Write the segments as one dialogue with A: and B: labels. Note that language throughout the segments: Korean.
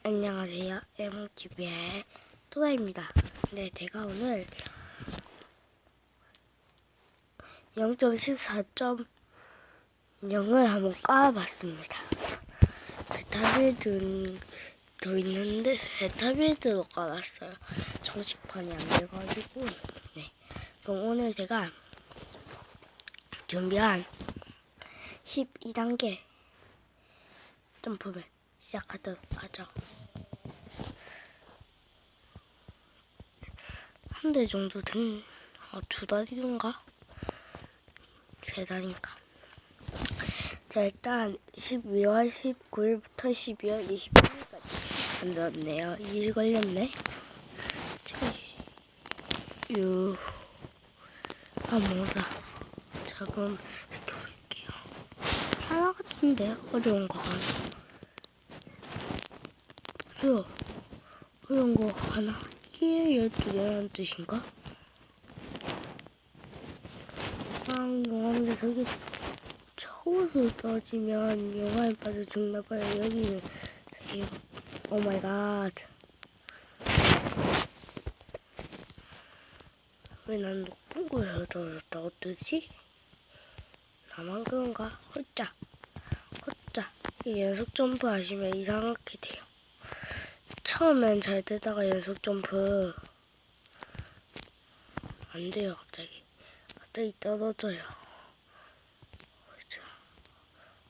A: 안녕하세요. 에몽TV의 또라입니다. 네, 제가 오늘 0.14.0을 한번 깔아봤습니다. 베타빌드도 있는데 베타빌드로 깔았어요. 정식판이 안 돼가지고. 네, 그럼 오늘 제가 준비한 12단계 점프를 시작하도록 하죠. 한 달 정도 된, 2달인가? 3달인가? 자, 일단 12월 19일부터 12월 28일까지 만들었네요. 2일 걸렸네. 뭐다. 자, 그럼 시켜볼게요. 하나 같은데? 어려운 거 하나. 없어요. 어려운 거 하나. 이게 12개라는 뜻인가? 영화인데 저기 처음으로 떨어지면 영화에 빠져 죽나봐요. 여기는 되게 오마이갓. 왜 난 높은 곳에서 떨어졌다 어떠지? 나만 그런가? 헛자 이 연속 점프 하시면 이상하게 돼요. 처음엔 잘 되다가 연속 점프 안 돼요. 갑자기 떨어져요.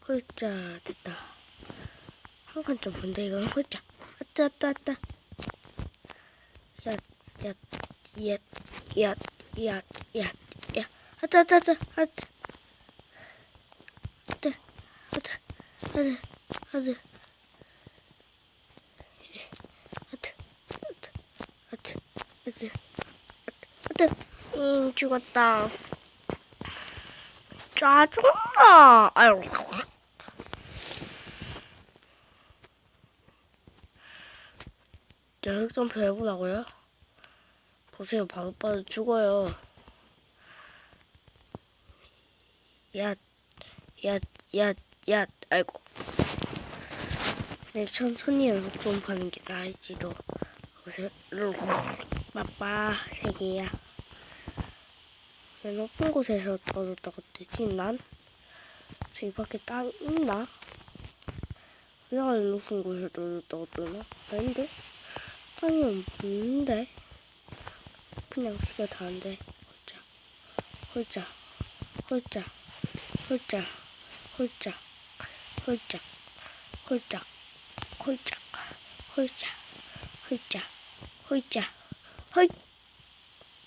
A: 홀짜 됐다. 한 칸 점프인데 이건 홀짜. 아따. 얏. 아따. 죽었다. 짜증나. 아유. 연속 점프 해보라고요? 보세요, 바로 죽어요. 아이고. 네, 천천히 연속 점프하는 게 나을지도. 보세요, 빠빠 3개야. 왜 높은 곳에서 떨어졌다고 뜨지? 난? 저기 밖에 땅 있나? 그냥 높은 곳에서 떨어졌다고 뜨나? 아닌데? 땅이 없는데? 그냥 피가 다는데. 홀짝.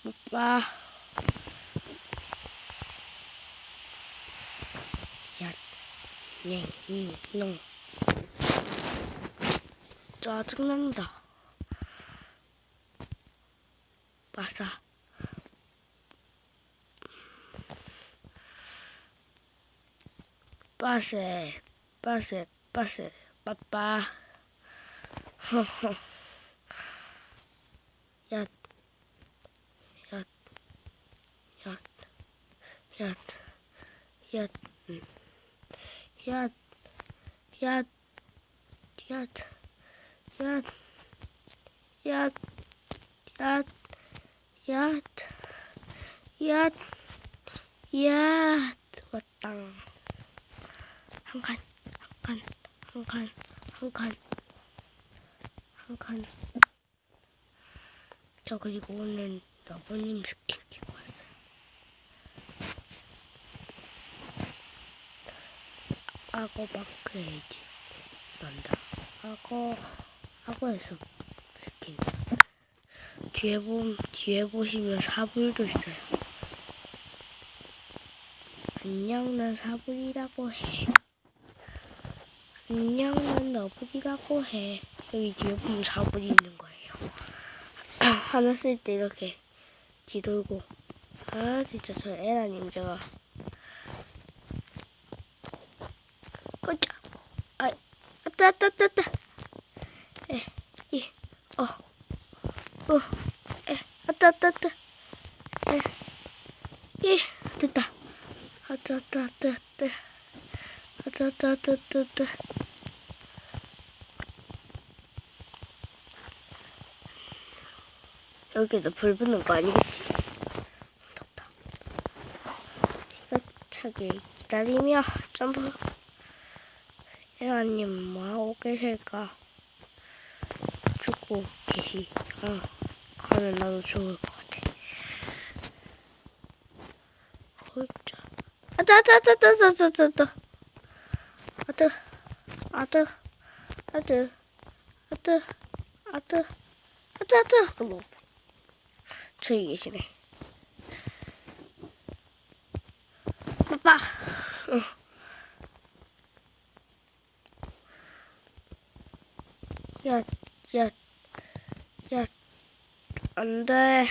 A: 오빠. 농. 짜증난다. 빠사. 빠세. 빠빠. 허허. 얏. 왔다. 한 칸. 저 그리고 오늘 러버님 스킨 끼고 왔어요. 악어 마크 에이지 난다. 악어에서 스킨. 뒤에 보시면 사불도 있어요. 안녕, 난 사불이라고 해. 안녕, 난 너불이라고 해. 여기 뒤에 보면 사불이 있는 거예요. 하나 쓸 때 이렇게 뒤돌고. 진짜 저 에라님 제가. 꽂자. 아따. 아따. 됐다. 아따. 여기도 불 붙는 거 아니겠지? 덥다. 차게 기다리며 점프. 애가님 뭐하고 계실까? 죽고 계시. 가면 나도 죽을 것 같아. 홀짝. 아따. 저기 계시네. 빠빠. 야, 안 돼.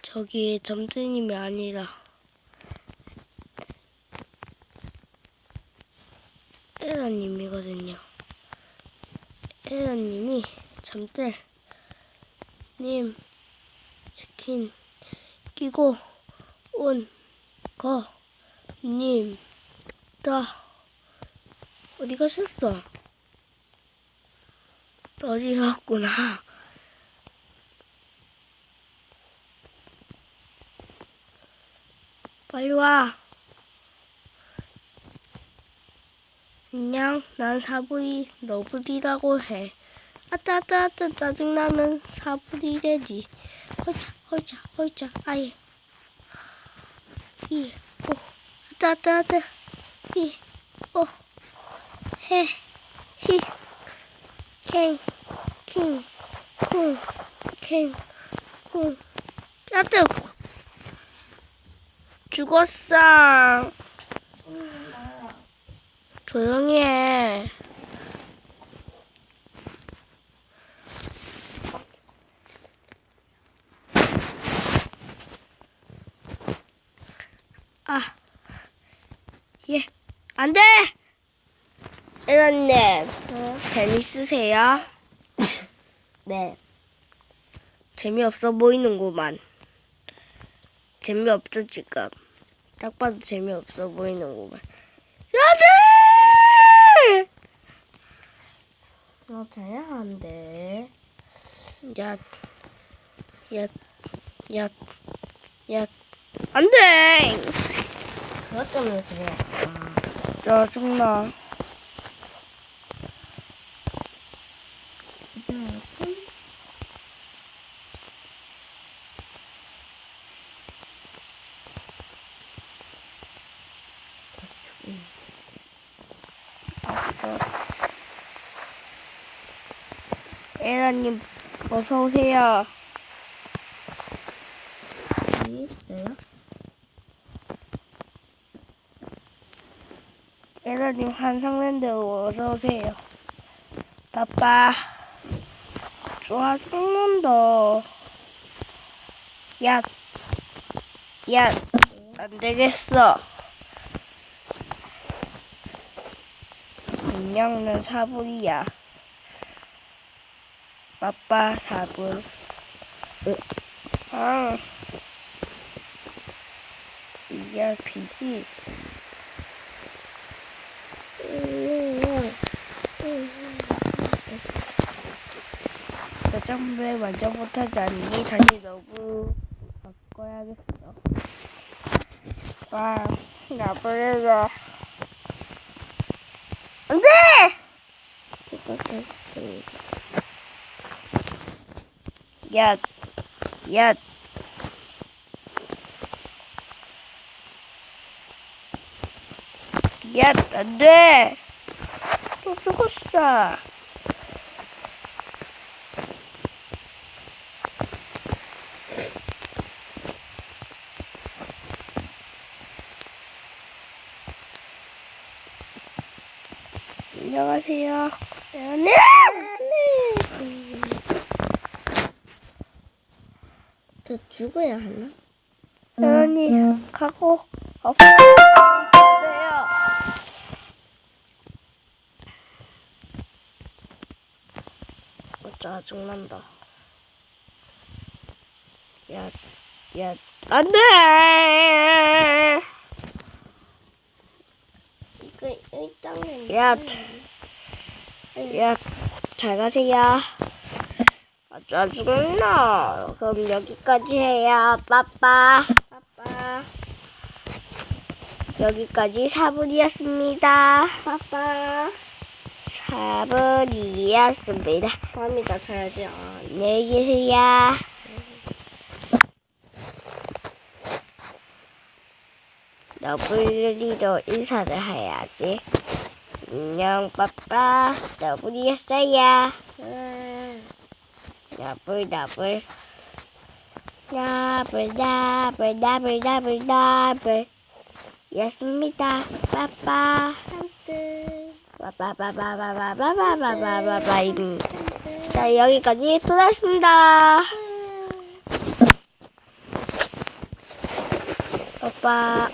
A: 저기 점쟁님이 아니라 에라님이거든요. 에라님이 잠들님 치킨 끼고 온 거님 다 어디 가셨어? 어디 갔구나. 빨리 와. 안녕, 난 사부리 너부리라고 해. 아따 짜증나면 사부리 되지. 홀짝 아예. 아따 해 히 캥 아따 죽었어. 조용히 해. 예, 안 돼! 에라님, 재밌으세요? 네. 재미없어 보이는구만. 재미없어, 지금. 딱 봐도 재미없어 보이는구만. 야지! 자야 한대. 안 돼! 그것 때문에 그래. 짜증나. 에라님, 어서 오세요. 여기 있어요? 에라님, 한상랜드로 어서 오세요. 빠빠. 좋아 죽는다. 야, 안 되겠어. 안녕, 난 사불이야. 빠빠 사불. ERPG. 점프에 완전 못하지 않니? 다시 너무 바꿔야겠어. 와, 나버려라. 안 돼! 야, 안 돼! 또 죽었어. 안녕하세요. 네. 저 죽어야 하나? 언니 가고 없어요. 짜증난다. 야, 안 돼! 이거 일단은 야, 잘 가세요. 짜증나. 그럼 여기까지 해요. 빠빠. 빠빠. 여기까지 4분이었습니다.
B: 빠빠.
A: 4분이었습니다.
B: 밤이 다 자야지.
A: 안녕히 계세요. 너블리도 인사를 해야지. 안녕, 빠빠. 너블이었어요. 너블. 너블. 였습니다. 빠빠. 빠빠빠빠빠빠빠빠빠빠빠. 자, 여기까지 돌아왔습니다. 빠빠.